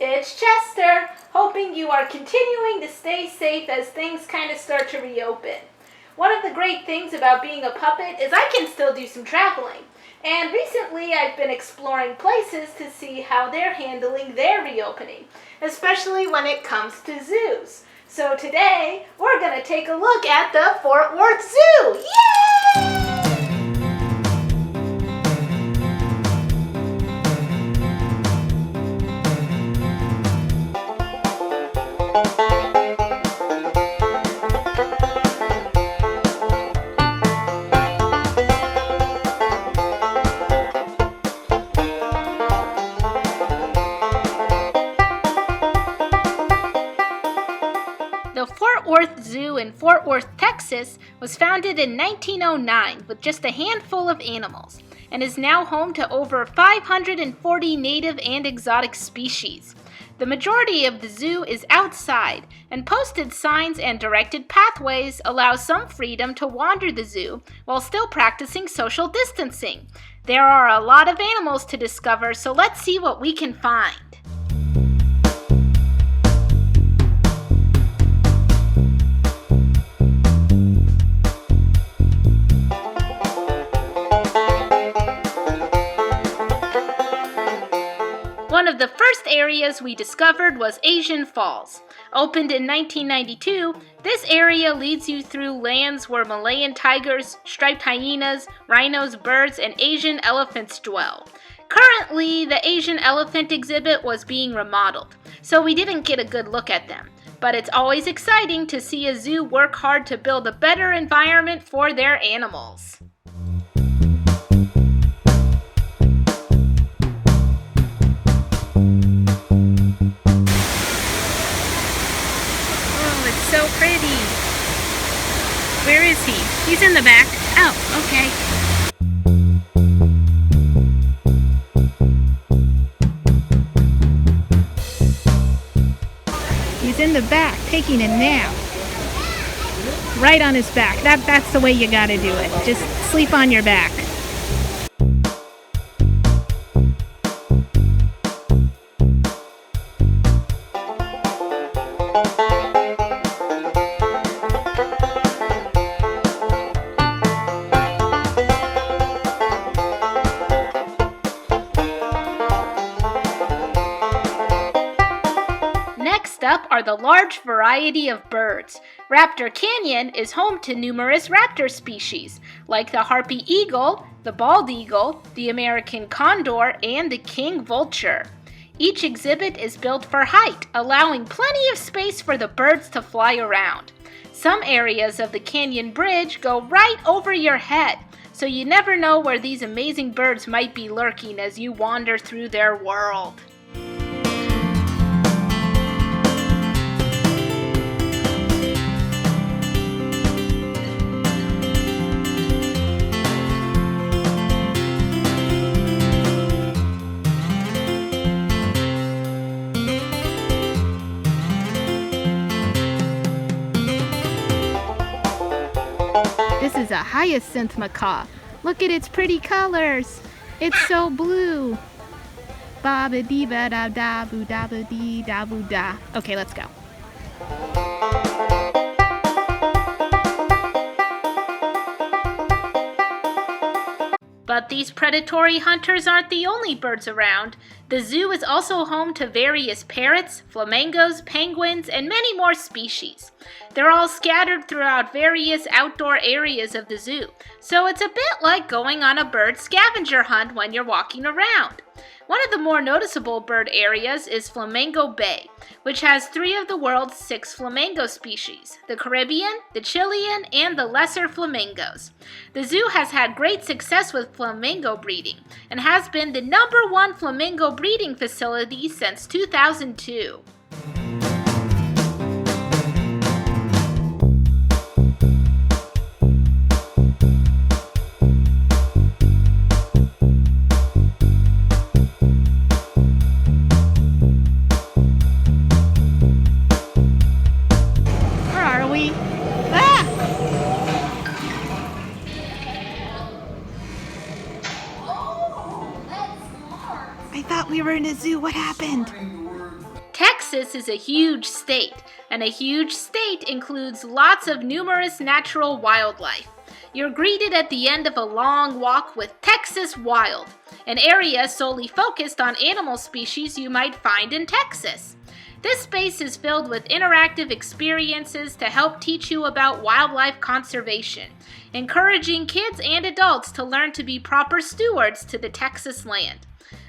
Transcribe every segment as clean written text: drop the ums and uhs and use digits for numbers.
It's Chester, hoping you are continuing to stay safe as things kind of start to reopen. One of the great things about being a puppet is I can still do some traveling. And recently I've been exploring places to see how they're handling their reopening, especially when it comes to zoos. So today we're going to take a look at the Fort Worth Zoo. Yay! The Fort Worth Zoo in Fort Worth, Texas was founded in 1909 with just a handful of animals and is now home to over 540 native and exotic species. The majority of the zoo is outside, and posted signs and directed pathways allow some freedom to wander the zoo while still practicing social distancing. There are a lot of animals to discover, so let's see what we can find. One of the first areas we discovered was Asian Falls. Opened in 1992, this area leads you through lands where Malayan tigers, striped hyenas, rhinos, birds, and Asian elephants dwell. Currently, the Asian elephant exhibit was being remodeled, so we didn't get a good look at them. But it's always exciting to see a zoo work hard to build a better environment for their animals. So pretty. Where is he? He's in the back. Oh, okay. He's in the back taking a nap. Right on his back. That's the way you gotta do it. Just sleep on your back. Next up are the large variety of birds. Raptor Canyon is home to numerous raptor species, like the harpy eagle, the bald eagle, the American condor, and the king vulture. Each exhibit is built for height, allowing plenty of space for the birds to fly around. Some areas of the canyon bridge go right over your head, so you never know where these amazing birds might be lurking as you wander through their world. This is a hyacinth macaw. Look at its pretty colors. It's so blue. Ba ba dee ba da da boo da ba dee da boo da. Okay, let's go. But these predatory hunters aren't the only birds around. The zoo is also home to various parrots, flamingos, penguins, and many more species. They're all scattered throughout various outdoor areas of the zoo, so it's a bit like going on a bird scavenger hunt when you're walking around. One of the more noticeable bird areas is Flamingo Bay, which has 3 of the world's 6 flamingo species, the Caribbean, the Chilean, and the lesser flamingos. The zoo has had great success with flamingo breeding, and has been the #1 flamingo breeding facility since 2002. I thought we were in a zoo. What happened? Texas is a huge state, and a huge state includes lots of numerous natural wildlife. You're greeted at the end of a long walk with Texas Wild, an area solely focused on animal species you might find in Texas. This space is filled with interactive experiences to help teach you about wildlife conservation, encouraging kids and adults to learn to be proper stewards to the Texas land.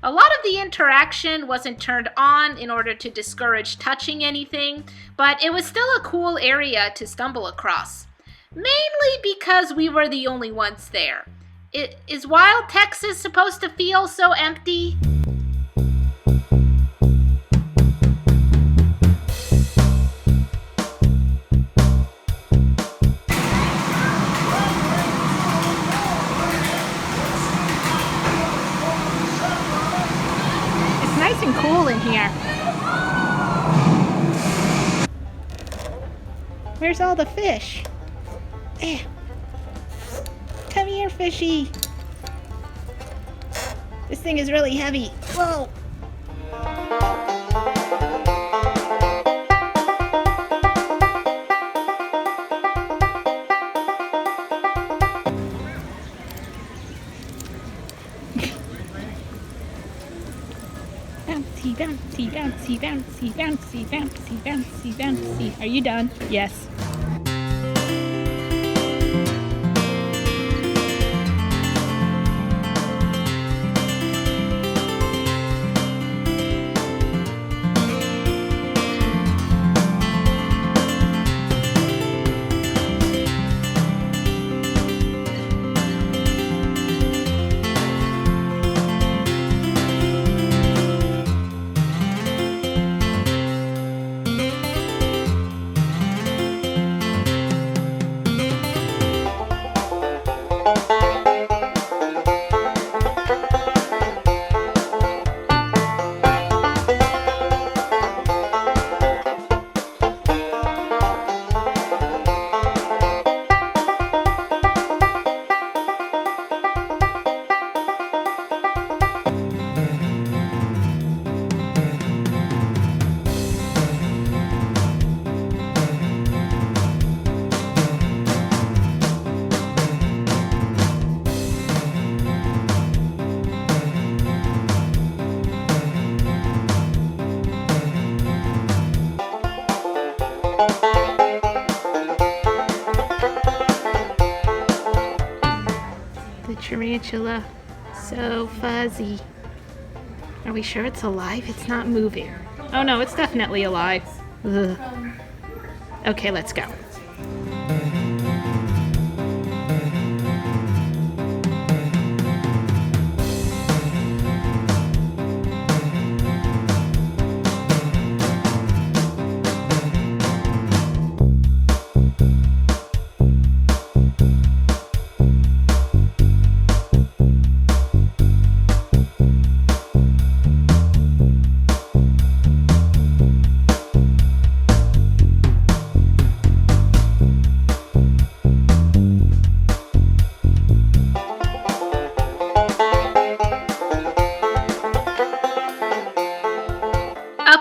A lot of the interaction wasn't turned on in order to discourage touching anything, but it was still a cool area to stumble across. Mainly because we were the only ones there. Is Wild Texas supposed to feel so empty? It's nice and cool in here. Where's all the fish? Eh. Come here, fishy. This thing is really heavy. Whoa. Bouncy, bouncy, bouncy, bouncy, bouncy, bouncy, bouncy, bouncy. Are you done? Yes. The tarantula, so fuzzy. Are we sure it's alive? It's not moving. Oh no, it's definitely alive. Ugh. Okay, let's go.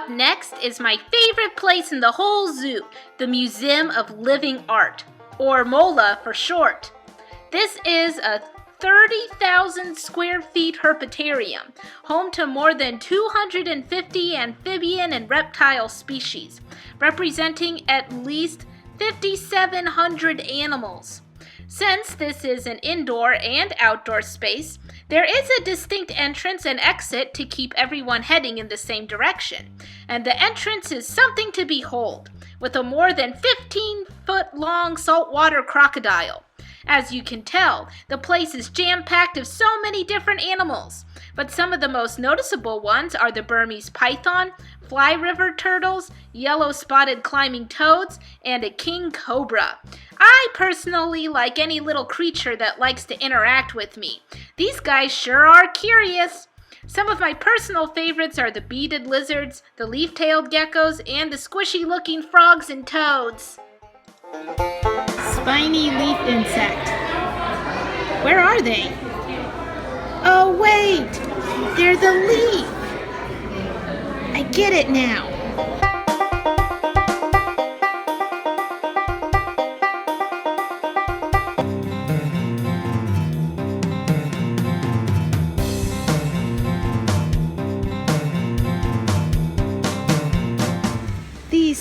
Next is my favorite place in the whole zoo, the Museum of Living Art, or MOLA for short. This is a 30,000 square feet herpetarium, home to more than 250 amphibian and reptile species, representing at least 5,700 animals. Since this is an indoor and outdoor space, there is a distinct entrance and exit to keep everyone heading in the same direction, and the entrance is something to behold, with a more than 15-foot-long saltwater crocodile. As you can tell, the place is jam-packed of so many different animals, but some of the most noticeable ones are the Burmese python, fly river turtles, yellow-spotted climbing toads, and a king cobra. I personally like any little creature that likes to interact with me. These guys sure are curious. Some of my personal favorites are the beaded lizards, the leaf-tailed geckos, and the squishy-looking frogs and toads. Spiny leaf insect. Where are they? Oh wait, they're the leaf. I get it now.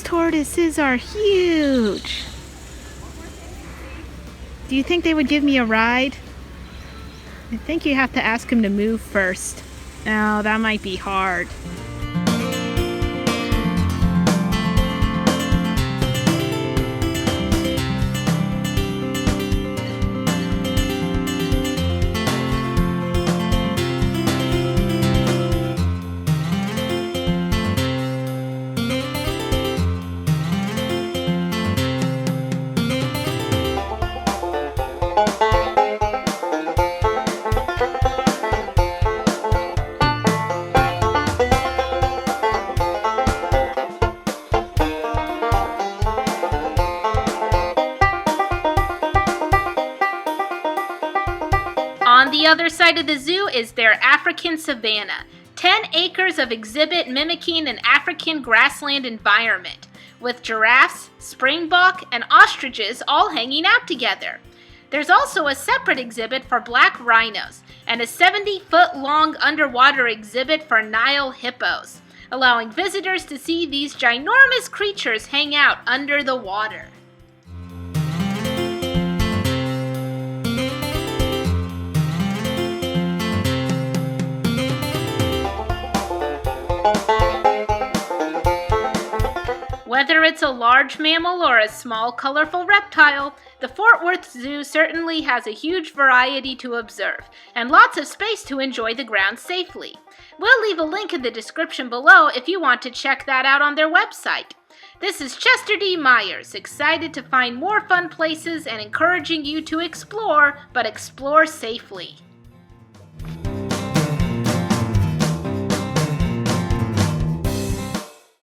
tortoises are huge. Do you think they would give me a ride? I think you have to ask him to move first. Oh, that might be hard. On the other side of the zoo is their African Savanna, 10 acres of exhibit mimicking an African grassland environment, with giraffes, springbok, and ostriches all hanging out together. There's also a separate exhibit for black rhinos, and a 70-foot-long underwater exhibit for Nile hippos, allowing visitors to see these ginormous creatures hang out under the water. Whether it's a large mammal or a small, colorful reptile, the Fort Worth Zoo certainly has a huge variety to observe, and lots of space to enjoy the grounds safely. We'll leave a link in the description below if you want to check that out on their website. This is Chester D. Myers, excited to find more fun places and encouraging you to explore, but explore safely.